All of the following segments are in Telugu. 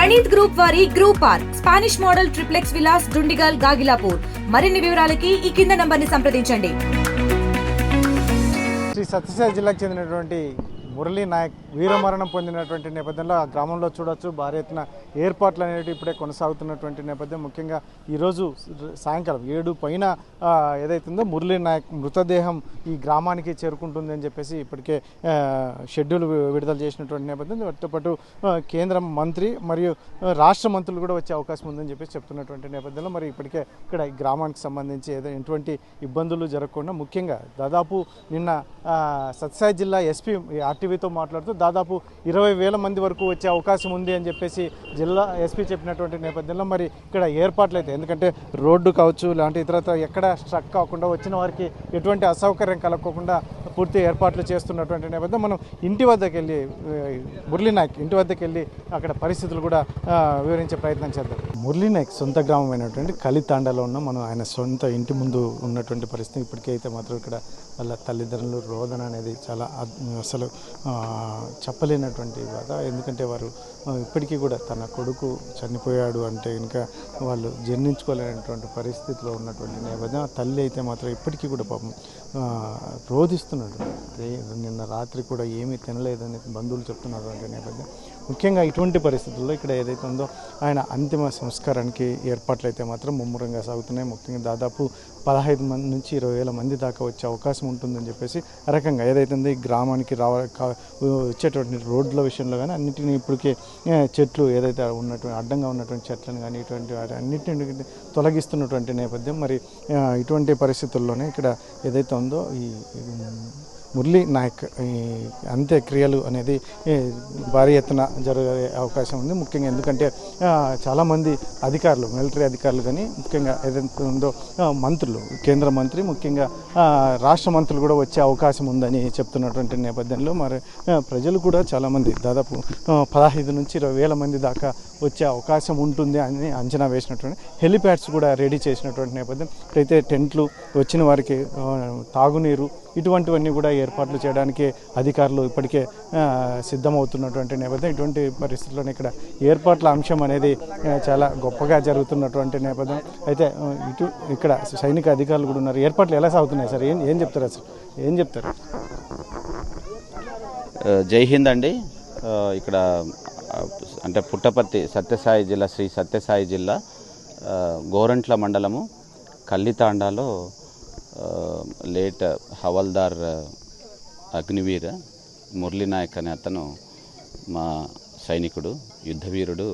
ప్రణీత్ గ్రూప్ వారి group park Spanish model triplex Vilas Dundigal Gagillapur. మరిన్ని వివరాలకి ఈ కింద నంబర్ని సంప్రదించండి. శ్రీ సత్యసాయి జిల్లాకు చెందినటువంటి మురళీ నాయక్ వీరమరణం పొందినటువంటి నేపథ్యంలో ఆ గ్రామంలో చూడొచ్చు భారీ ఎత్తున ఏర్పాట్లు అనేవి ఇప్పుడే కొనసాగుతున్నటువంటి నేపథ్యం. ముఖ్యంగా ఈరోజు సాయంకాలం 7 పైన ఏదైతుందో మురళీ నాయక్ మృతదేహం ఈ గ్రామానికి చేరుకుంటుంది అని చెప్పేసి ఇప్పటికే షెడ్యూల్ విడుదల చేసినటువంటి నేపథ్యం. వాటితో పాటు కేంద్ర మంత్రి మరియు రాష్ట్ర మంత్రులు కూడా వచ్చే అవకాశం ఉందని చెప్పేసి చెప్తున్నటువంటి నేపథ్యంలో మరి ఇప్పటికే ఇక్కడ ఈ గ్రామానికి సంబంధించి ఎటువంటి ఇబ్బందులు జరగకుండా ముఖ్యంగా దాదాపు నిన్న సత్యసాయి జిల్లా ఎస్పీ ఆర్టీవీతో మాట్లాడుతూ దాదాపు 20,000 మంది వరకు వచ్చే అవకాశం ఉంది అని చెప్పేసి జిల్లా ఎస్పీ చెప్పినటువంటి నేపథ్యంలో మరి ఇక్కడ ఏర్పాట్లు అయితే ఎందుకంటే రోడ్డు కావచ్చు లాంటి ఇతరత్ర ఎక్కడ స్ట్రక్ కాకుండా వచ్చిన వారికి ఎటువంటి అసౌకర్యం కలగకుండా పూర్తి ఏర్పాట్లు చేస్తున్నటువంటి నేపథ్యం. మనం ఇంటి వద్దకు వెళ్ళి మురళీ నాయక్ ఇంటి వద్దకు వెళ్ళి అక్కడ పరిస్థితులు కూడా వివరించే ప్రయత్నం చేద్దాం. మురళీ నాయక్ సొంత గ్రామం అయినటువంటి కలితాండలో ఉన్న మనం ఆయన సొంత ఇంటి ముందు ఉన్నటువంటి పరిస్థితి. ఇప్పటికైతే మాత్రం ఇక్కడ వాళ్ళ తల్లిదండ్రులు రోదన అనేది చాలా అసలు చెప్పలేనటువంటి బాధ. ఎందుకంటే వారు ఇప్పటికీ కూడా తన కొడుకు చనిపోయాడు అంటే ఇంకా వాళ్ళు జీర్ణించుకోలేనటువంటి పరిస్థితిలో ఉన్నటువంటి నేపథ్యం. ఆ తల్లి అయితే మాత్రం ఇప్పటికీ కూడా పాపం రోధిస్తున్నాడు. నిన్న రాత్రి కూడా ఏమీ తినలేదని బంధువులు చెప్తున్నటువంటి నేపథ్యం. ముఖ్యంగా ఇటువంటి పరిస్థితుల్లో ఇక్కడ ఏదైతే ఉందో ఆయన అంతిమ సంస్కారానికి ఏర్పాట్లు అయితే మాత్రం ముమ్మరంగా సాగుతున్నాయి. ముఖ్యంగా దాదాపు 15 మంది నుంచి 20,000 మంది దాకా వచ్చే అవకాశం ఉంటుందని చెప్పేసి ఆ రకంగా ఏదైతే ఉందో ఈ గ్రామానికి వచ్చేటువంటి రోడ్ల విషయంలో కానీ అన్నింటినీ ఇప్పటికే చెట్లు ఏదైతే ఉన్నటువంటి అడ్డంగా ఉన్నటువంటి చెట్లను కానీ ఇటువంటి అన్నింటినీ తొలగిస్తున్నటువంటి నేపథ్యం. మరి ఇటువంటి పరిస్థితుల్లోనే ఇక్కడ ఏదైతే ఉందో ఈ మురళీ నాయక్ అంత్యక్రియలు అనేది భారీ ఎత్తున జరిగే అవకాశం ఉంది. ముఖ్యంగా ఎందుకంటే చాలామంది అధికారులు మిలిటరీ అధికారులు కానీ ముఖ్యంగా ఏదైతే ఉందో మంత్రులు కేంద్ర మంత్రి ముఖ్యంగా రాష్ట్ర మంత్రులు కూడా వచ్చే అవకాశం ఉందని చెప్తున్నటువంటి నేపథ్యంలో మరి ప్రజలు కూడా చాలామంది దాదాపు 15 నుంచి 20,000 మంది దాకా వచ్చే అవకాశం ఉంటుంది అని అంచనా వేసినటువంటి హెలిప్యాడ్స్ కూడా రెడీ చేసినటువంటి నేపథ్యం. అయితే టెంట్లు వచ్చిన వారికి తాగునీరు ఇటువంటివన్నీ కూడా ఏర్పాట్లు చేయడానికి అధికారులు ఇప్పటికే సిద్ధమవుతున్నటువంటి నేపథ్యం. ఇటువంటి పరిస్థితుల్లోనే ఇక్కడ ఏర్పాట్ల అంశం అనేది చాలా గొప్పగా జరుగుతున్నటువంటి నేపథ్యం. అయితే ఇక్కడ సైనిక అధికారులు కూడా ఉన్నారు. ఏర్పాట్లు ఎలా సాగుతున్నాయి సార్? ఏం చెప్తారు అసలు? ఏం చెప్తారు? జై హింద్ అండి. ఇక్కడ అంటే పుట్టపర్తి సత్యసాయి జిల్లా శ్రీ సత్యసాయి జిల్లా గోరంట్ల మండలము కల్లితాండాలో లేట్ హవల్దార్ అగ్నివీర్ మురళీ నాయక్ అనే అతను మా సైనికుడు యుద్ధవీరుడు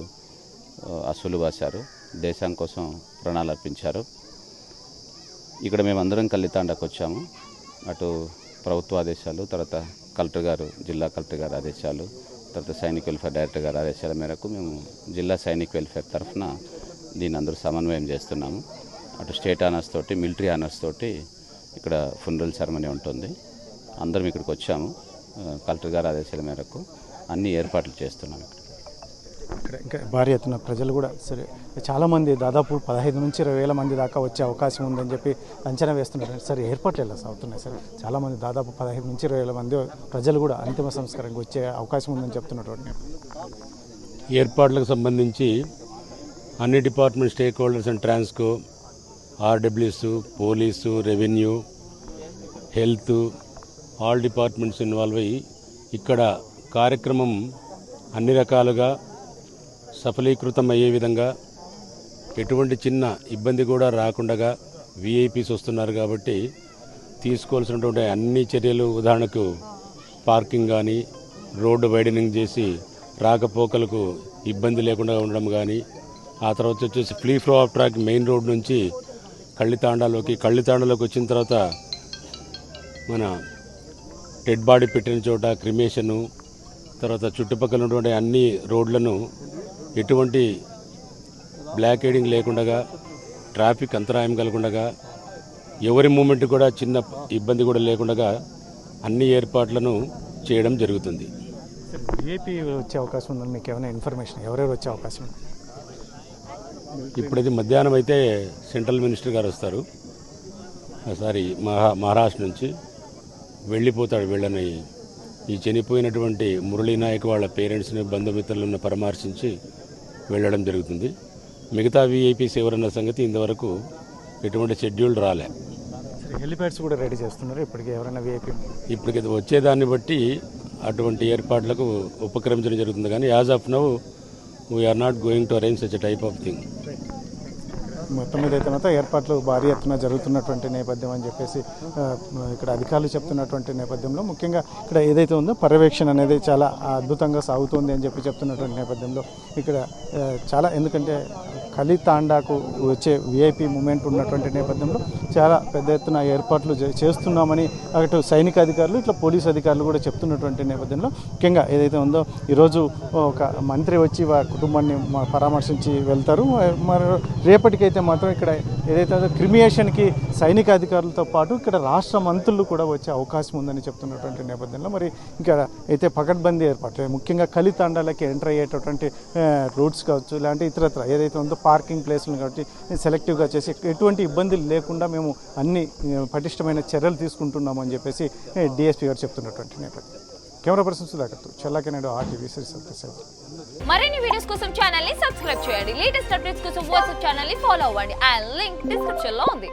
అసలు వాశారు. దేశం కోసం ప్రాణాలు అర్పించారు. ఇక్కడ మేమందరం కల్లితాండాకు వచ్చాము. అటు ప్రభుత్వ ఆదేశాలు, తర్వాత కలెక్టర్ గారు జిల్లా కలెక్టర్ గారు ఆదేశాలు, తర్వాత సైనిక్ వెల్ఫేర్ డైరెక్టర్ గారి ఆదేశాల మేరకు మేము జిల్లా సైనిక్ వెల్ఫేర్ తరఫున దీన్ని అందరూ సమన్వయం చేస్తున్నాము. అటు స్టేట్ ఆనర్స్ తోటి మిలిటరీ ఆనర్స్ తోటి ఇక్కడ ఫునరల్ సెరమనీ ఉంటుంది. అందరం ఇక్కడికి వచ్చాము. కలెక్టర్ గారి ఆదేశాల మేరకు అన్ని ఏర్పాట్లు చేస్తున్నాము. ఇక్కడ ఇంకా భారీ ఎత్తున ప్రజలు కూడా సరే చాలామంది దాదాపు 15 నుంచి 20,000 మంది దాకా వచ్చే అవకాశం ఉందని చెప్పి అంచనా వేస్తున్నారు. సరే ఏర్పాట్లు ఎలా సాగుతున్నాయి సార్? చాలామంది దాదాపు 15 నుంచి 20,000 మంది ప్రజలు కూడా అంతిమ సంస్కారానికి వచ్చే అవకాశం ఉందని చెప్తున్నటువంటి ఏర్పాట్లకు సంబంధించి అన్ని department stake holders and Transco, RWS, police, revenue, health all departments involve అయ్యి ఇక్కడ కార్యక్రమం అన్ని రకాలుగా సఫలీకృతం అయ్యే విధంగా ఎటువంటి చిన్న ఇబ్బంది కూడా రాకుండా విఐపీస్ వస్తున్నారు కాబట్టి తీసుకోవాల్సినటువంటి అన్ని చర్యలు, ఉదాహరణకు పార్కింగ్ కానీ రోడ్డు వైడనింగ్ చేసి రాకపోకలకు ఇబ్బంది లేకుండా ఉండడం కానీ, ఆ తర్వాత వచ్చేసి free flow of track main road నుంచి కళ్ళితాండాలోకి వచ్చిన తర్వాత మన డెడ్ బాడీ పెట్టిన చోట క్రిమేషను, తర్వాత చుట్టుపక్కల ఉన్నటువంటి అన్ని రోడ్లను ఎటువంటి బ్లాకేడింగ్ లేకుండా, ట్రాఫిక్ అంతరాయం కలగకుండా, ఎవరి మూమెంట్ కూడా చిన్న ఇబ్బంది కూడా లేకుండా అన్ని ఏర్పాట్లను చేయడం జరుగుతుంది. విఐపీ వచ్చే అవకాశం ఉందని మీకు ఏమైనా ఇన్ఫర్మేషన్? ఎవరెవరు వచ్చే అవకాశం ఉంది? ఇప్పుడైతే మధ్యాహ్నం అయితే సెంట్రల్ మినిస్టర్ గారు వస్తారు. సారీ మహారాష్ట్ర నుంచి వెళ్ళిపోతాడు. వీళ్ళని ఈ చనిపోయినటువంటి మురళీ నాయక్ వాళ్ళ పేరెంట్స్ని బంధుమిత్రులను పరామర్శించి వెళ్ళడం జరుగుతుంది. మిగతా వీఐపీస్ ఎవరన్న సంగతి ఇంతవరకు ఎటువంటి షెడ్యూల్ రాలే. హెలిప్యాడ్స్ కూడా రెడీ చేస్తున్నారు ఇప్పటికీ ఎవరైనా వీఐపీ ఇప్పటికి వచ్చేదాన్ని బట్టి అటువంటి ఏర్పాట్లకు ఉపక్రమించడం జరుగుతుంది. కానీ as of now we are not going to arrange such type of thing. మొత్తం మీద అయితే మాత్రం ఏర్పాట్లు భారీ ఎత్తున జరుగుతున్నటువంటి నేపథ్యం అని చెప్పేసి ఇక్కడ అధికారులు చెప్తున్నటువంటి నేపథ్యంలో ముఖ్యంగా ఇక్కడ ఏదైతే ఉందో పర్యవేక్షణ అనేది చాలా అద్భుతంగా సాగుతోంది అని చెప్పి చెప్తున్నటువంటి నేపథ్యంలో ఇక్కడ చాలా ఎందుకంటే కలితాండాకు వచ్చే విఐపి మూమెంట్ ఉన్నటువంటి నేపథ్యంలో చాలా పెద్ద ఎత్తున ఏర్పాట్లు చేస్తున్నామని అటు సైనిక అధికారులు ఇట్లా పోలీసు అధికారులు కూడా చెప్తున్నటువంటి నేపథ్యంలో ముఖ్యంగా ఏదైతే ఉందో ఈరోజు ఒక మంత్రి వచ్చి వారి కుటుంబాన్ని పరామర్శించి వెళ్తారు. మరి రేపటికైతే మాత్రం ఇక్కడ ఏదైతే క్రిమియేషన్కి సైనిక అధికారులతో పాటు ఇక్కడ రాష్ట్ర మంత్రులు కూడా వచ్చే అవకాశం ఉందని చెప్తున్నటువంటి నేపథ్యంలో మరి ఇక్కడ అయితే పకడ్బందీ ఏర్పాట్లు ముఖ్యంగా కలితాండాలకి ఎంటర్ అయ్యేటటువంటి రూట్స్ కావచ్చు ఇలాంటి ఇతరత్ర ఏదైతే ఉందో పార్కింగ్ ప్లేస్లను కాబట్టి సెలెక్టివ్గా చేసి ఎటువంటి ఇబ్బందులు లేకుండా మేము అన్ని పటిష్టమైన చర్యలు తీసుకుంటున్నామని చెప్పేసి డిఎస్పీ గారు చెప్తున్నటువంటి నేపథ్యం. కెమెరా పర్సన్ సుధాకర్తో చెల్లాకెనాడు RTV శ్రీ సత్యసాయి. మరిన్ని వీడియోస్ కోసం ఛానల్ ని సబ్స్క్రైబ్ చేయండి. లేటెస్ట్ అప్డేట్స్ కోసం వాట్సాప్ ఛానల్ ని ఫాలో అవ్వండి. ఆ లింక్ డిస్క్రిప్షన్ లో ఉంది.